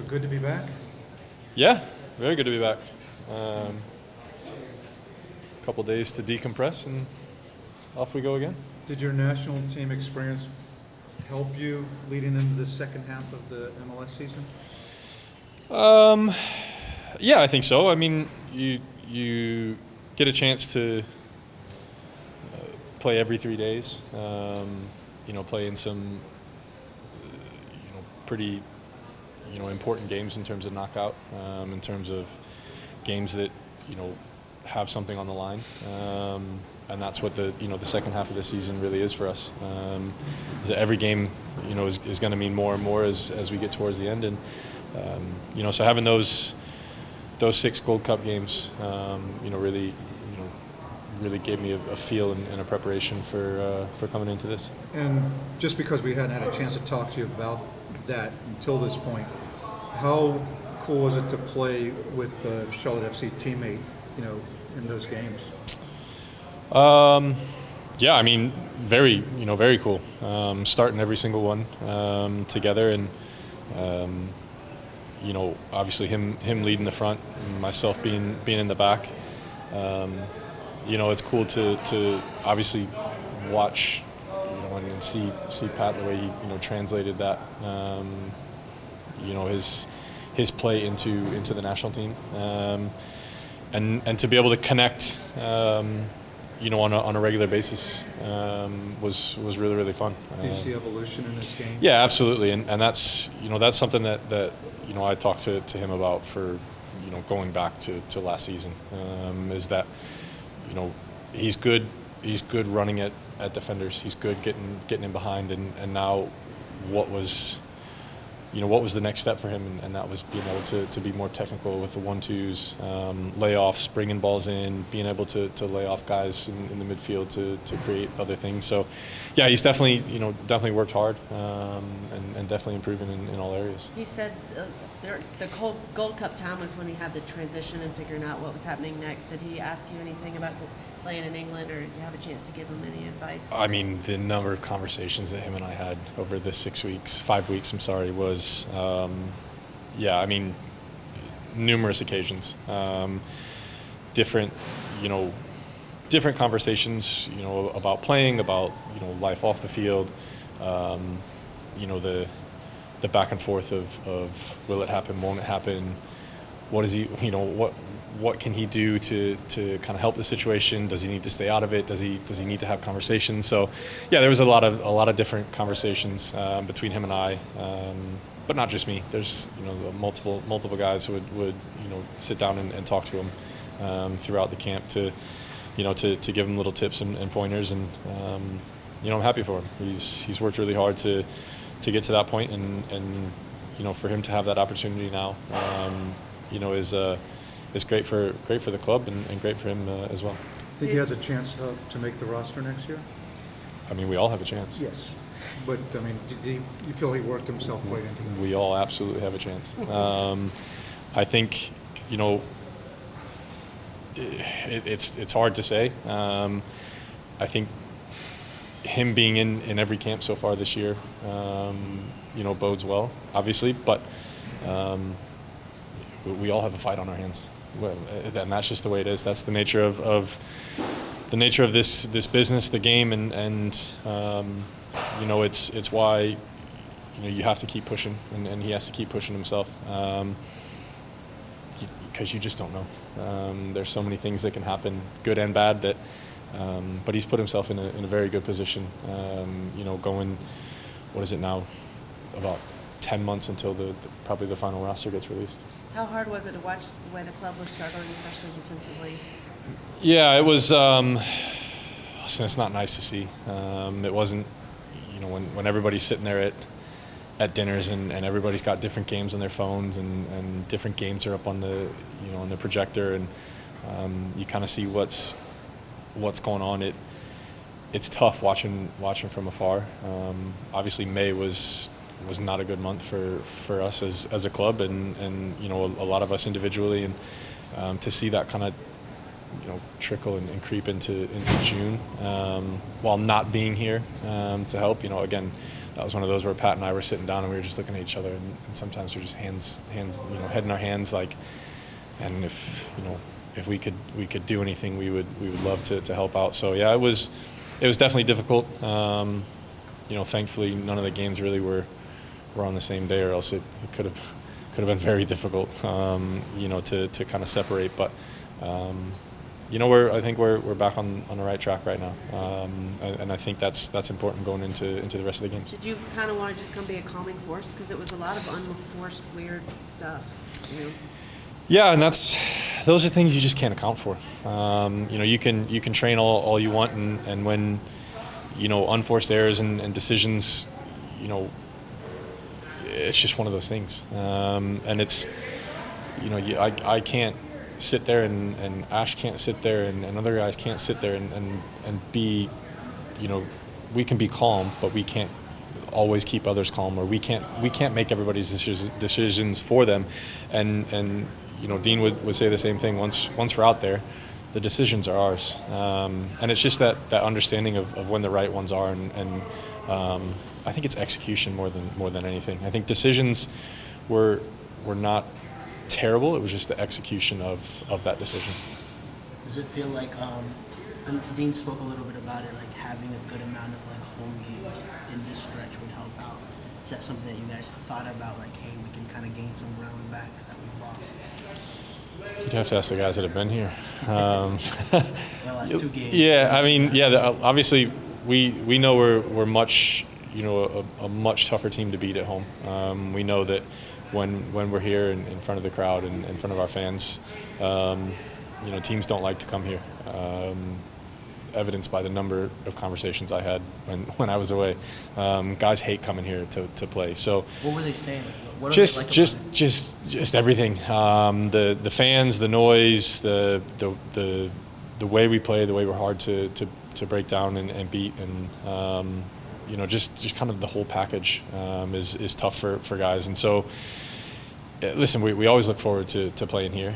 good to be back? Yeah, very good to be back. Couple days to decompress and off we go again. Did your national team experience help you leading into the second half of the MLS season? Yeah, I think so. I mean, you get a chance to play every 3 days. Play in some pretty important games in terms of knockout, in terms of games that have something on the line, and that's what the second half of the season really is for us. Is that every game is going to mean more and more as we get towards the end, and so having those 6 Gold Cup games, really gave me a feel and a preparation for coming into this. And just because we hadn't had a chance to talk to you about that until this point, how cool was it to play with the Charlotte FC teammate, in those games? Yeah, I mean, very cool. Starting every single one together, and obviously him leading the front, and myself being in the back. It's cool to obviously watch, and see Pat the way he translated that, his play into the national team, and to be able to connect, on a regular basis, was really fun. Do you see evolution in this game? Yeah, absolutely, and that's that's something that I talked to him about for going back to last season, is that he's good running at defenders. He's good getting in behind, and now what was the next step for him, and that was being able to be more technical with the 1-2s, layoffs, bringing balls in, being able to lay off guys in the midfield to create other things. So, yeah, he's definitely worked hard, and definitely improving in all areas. He said the Gold Cup time was when he had the transition and figuring out what was happening next. Did he ask you anything about playing in England, or did you have a chance to give him any advice? I mean, the number of conversations that him and I had over the 5 weeks, was, I mean, numerous occasions, different conversations, about playing, about, life off the field, the back and forth of will it happen, won't it happen, what is he, what can he do to kind of help the situation? Does he need to stay out of it? Does he need to have conversations? So, yeah, there was a lot of different conversations between him and I, but not just me. There's multiple guys who would sit down and talk to him throughout the camp to give him little tips and pointers, and I'm happy for him. He's worked really hard to get to that point, and for him to have that opportunity now, is great for the club and great for him as well. Think he has a chance to make the roster next year? I mean, we all have a chance. Yes, but I mean, you feel he worked himself right into that? We all absolutely have a chance. I think it's hard to say. I think him being in every camp so far this year, bodes well, obviously, but we all have a fight on our hands, and that's just the way it is. That's the nature of this business, the game, and it's why you have to keep pushing, and he has to keep pushing himself, because you just don't know. There's so many things that can happen, good and bad, that. But he's put himself in a very good position. Going, what is it now, about 10 months until probably the final roster gets released. How hard was it to watch the way the club was struggling, especially defensively? Yeah, it was. It's not nice to see. It wasn't, when everybody's sitting there at dinners and everybody's got different games on their phones, and different games are up on the on the projector, and you kind of see what's going on. It's tough watching from afar. Obviously, May was not a good month for us as a club, and a lot of us individually, and to see that kind of trickle and creep into June, while not being here to help. Again, that was one of those where Pat and I were sitting down and we were just looking at each other, and sometimes we're just hands, head in our hands, like. And if we could do anything, we would love to help out. So yeah, it was definitely difficult. Thankfully none of the games really were on the same day, or else it could have been very difficult. To kind of separate. But I think we're back on the right track right now, and I think that's important going into the rest of the games. Did you kind of want to just come be a calming force, because it was a lot of unforced weird stuff? Yeah, and those are things you just can't account for. You can train all you want, and when unforced errors and decisions, it's just one of those things. And it's I can't sit there, and Ash can't sit there, and other guys can't sit there and be, we can be calm, but we can't always keep others calm, or we can't make everybody's decisions for them, and Dean would say the same thing. Once we're out there, the decisions are ours, and it's just that understanding of when the right ones are, and I think it's execution more than anything. I think decisions were not terrible. It was just the execution of that decision. Does it feel like, and Dean spoke a little bit about it, like having a good amount of like home games in this stretch would help out? Is that something that you guys thought about, like, hey, we can kind of gain some ground back that we've lost? You'd have to ask the guys that have been here. The last 2 games. Yeah, I mean, obviously we know we're much, a much tougher team to beat at home. We know that when we're here in front of the crowd and in front of our fans, teams don't like to come here. Evidenced by the number of conversations I had when I was away. Guys hate coming here to play. So what were they saying? What just everything. The fans, the noise, the way we play, the way we're hard to break down and beat, and just kind of the whole package is tough for guys. And so, listen, we always look forward to playing here.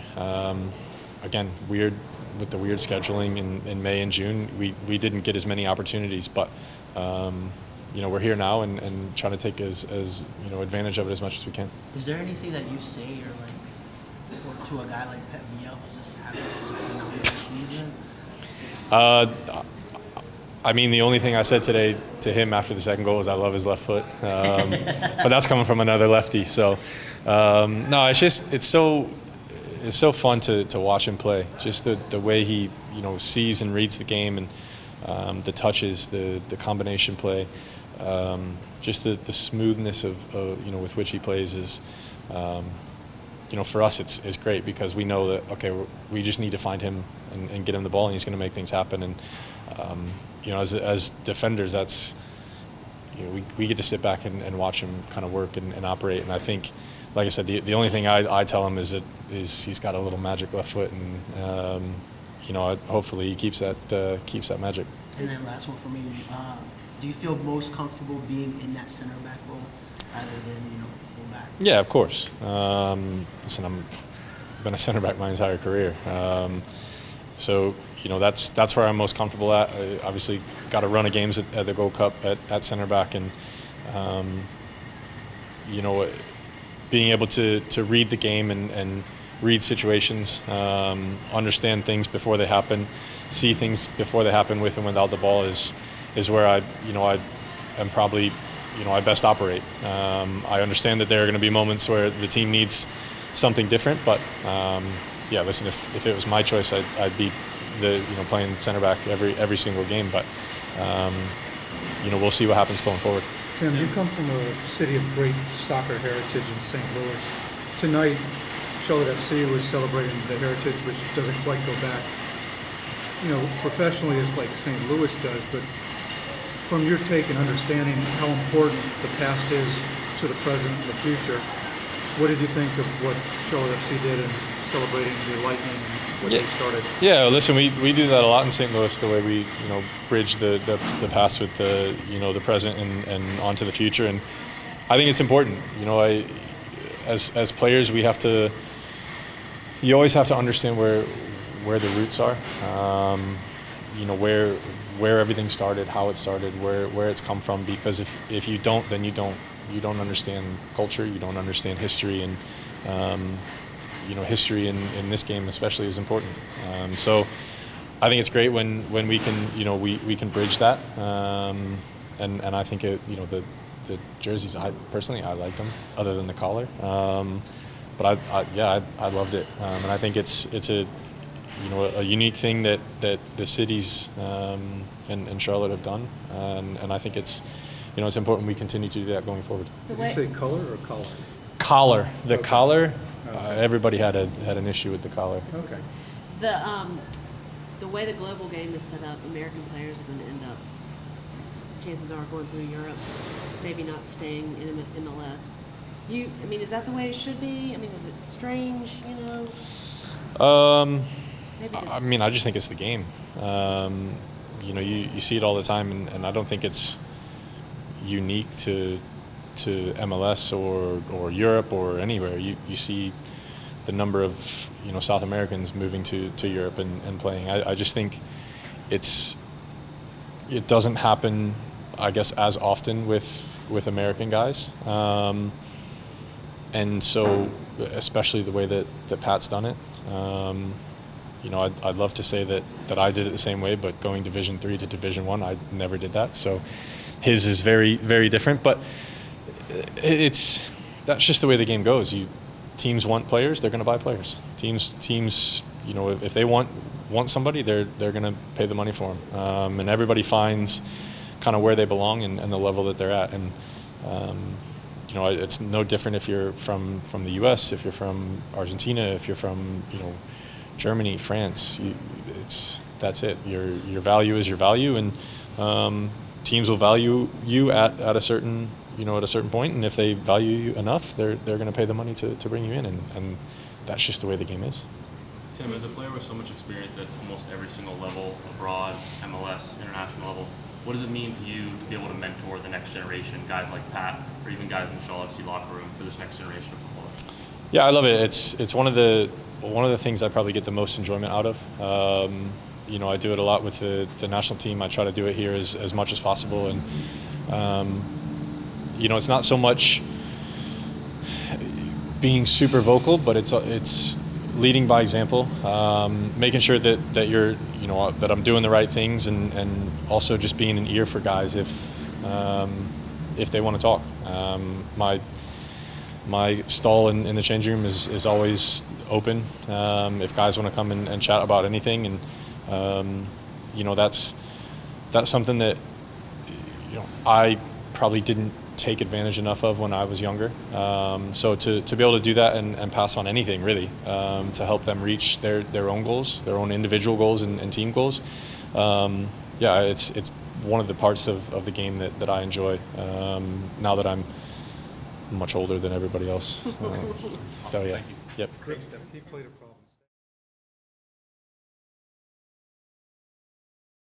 Again, with the weird scheduling in May and June, we didn't get as many opportunities, but we're here now and trying to take as advantage of it as much as we can. Is there anything that you say or like to a guy like Pep Guardiola who's just having such a phenomenal season? I mean, the only thing I said today to him after the second goal was I love his left foot, but that's coming from another lefty. So no, it's so fun to watch him play. Just the way he sees and reads the game, and the touches, the combination play, just the smoothness of with which he plays is, for us it's great, because we know that we just need to find him and get him the ball, and he's going to make things happen. And as defenders, that's we get to sit back and watch him kind of work and operate. And I think, like I said, the only thing I tell him is he's got a little magic left foot, and hopefully he keeps that magic. And then last one for me, do you feel most comfortable being in that center back role rather than full back? Yeah, of course. Listen, I've been a center back my entire career, so that's where I'm most comfortable at. I obviously got a run of games at the Gold Cup at center back, and being able to read the game and read situations, understand things before they happen, see things before they happen with and without the ball is where I am probably I best operate. I understand that there are going to be moments where the team needs something different, but listen, if it was my choice, I'd be playing center back every single game. But we'll see what happens going forward. Tim, you come from a city of great soccer heritage in St. Louis. Tonight, Charlotte FC was celebrating the heritage, which doesn't quite go back, professionally as like St. Louis does, but from your take and understanding how important the past is to the present and the future, what did you think of what Charlotte FC did in celebrating the Lightning and what they started? Yeah, listen, we do that a lot in St. Louis, the way we bridge the past with the the present and onto the future, and I think it's important. As players, you always have to understand where the roots are. you know, where everything started, how it started, where it's come from. Because if you don't, then you don't understand culture, you don't understand history, and you know, history in this game especially is important. So I think it's great when we can, you know, we can bridge that, and I think it, you know, the jerseys, I personally liked them other than the collar, but I loved it, and I think it's a, you know, a unique thing that the cities and Charlotte have done, and I think it's, you know, it's important we continue to do that going forward. Did you say color or collar? Collar, the Okay. collar. Okay. Everybody had an issue with the collar. Okay. The way the global game is set up, American players are going to end up, chances are, going through Europe, maybe not staying in MLS. I mean, is that the way it should be? I mean, is it strange, you know? I mean, I just think it's the game. You know, you see it all the time, and I don't think it's unique to MLS or Europe or anywhere. You see the number of, you know, South Americans moving to Europe and playing. I just think it doesn't happen, I guess, as often with American guys. And so, especially the way that Pat's done it. You know, I'd love to say that I did it the same way, but going Division III to Division I, I never did that. So his is very, very different. But that's just the way the game goes. Teams want players, they're going to buy players. Teams, you know, if they want somebody, they're going to pay the money for them. And everybody finds kind of where they belong and the level that they're at. And you know, it's no different if you're from the U.S., if you're from Argentina, if you're from, you know, Germany, France. That's it. Your value is your value, and teams will value you at a certain, you know, at a certain point, and if they value you enough, they're going to pay the money to bring you in, and that's just the way the game is. Tim, as a player with so much experience at almost every single level, abroad, MLS, international level, what does it mean to you to be able to mentor the next generation, guys like Pat, or even guys in the Charlotte FC locker room for this next generation of footballers? Yeah, I love it. It's one of the things I probably get the most enjoyment out of. You know, I do it a lot with the national team. I try to do it here as much as possible, and you know, it's not so much being super vocal, but it's leading by example, making sure that you're, you know, that I'm doing the right things, and also just being an ear for guys if they want to talk. My stall in the changing room is always open if guys want to come and chat about anything, and you know, that's something that, you know, I probably didn't take advantage enough of when I was younger. So to be able to do that and pass on anything really, to help them reach their own goals, their own individual goals and team goals. Yeah, it's one of the parts of the game that I enjoy, now that I'm much older than everybody else. So yeah. Thank you. Yep. Great stuff. He played a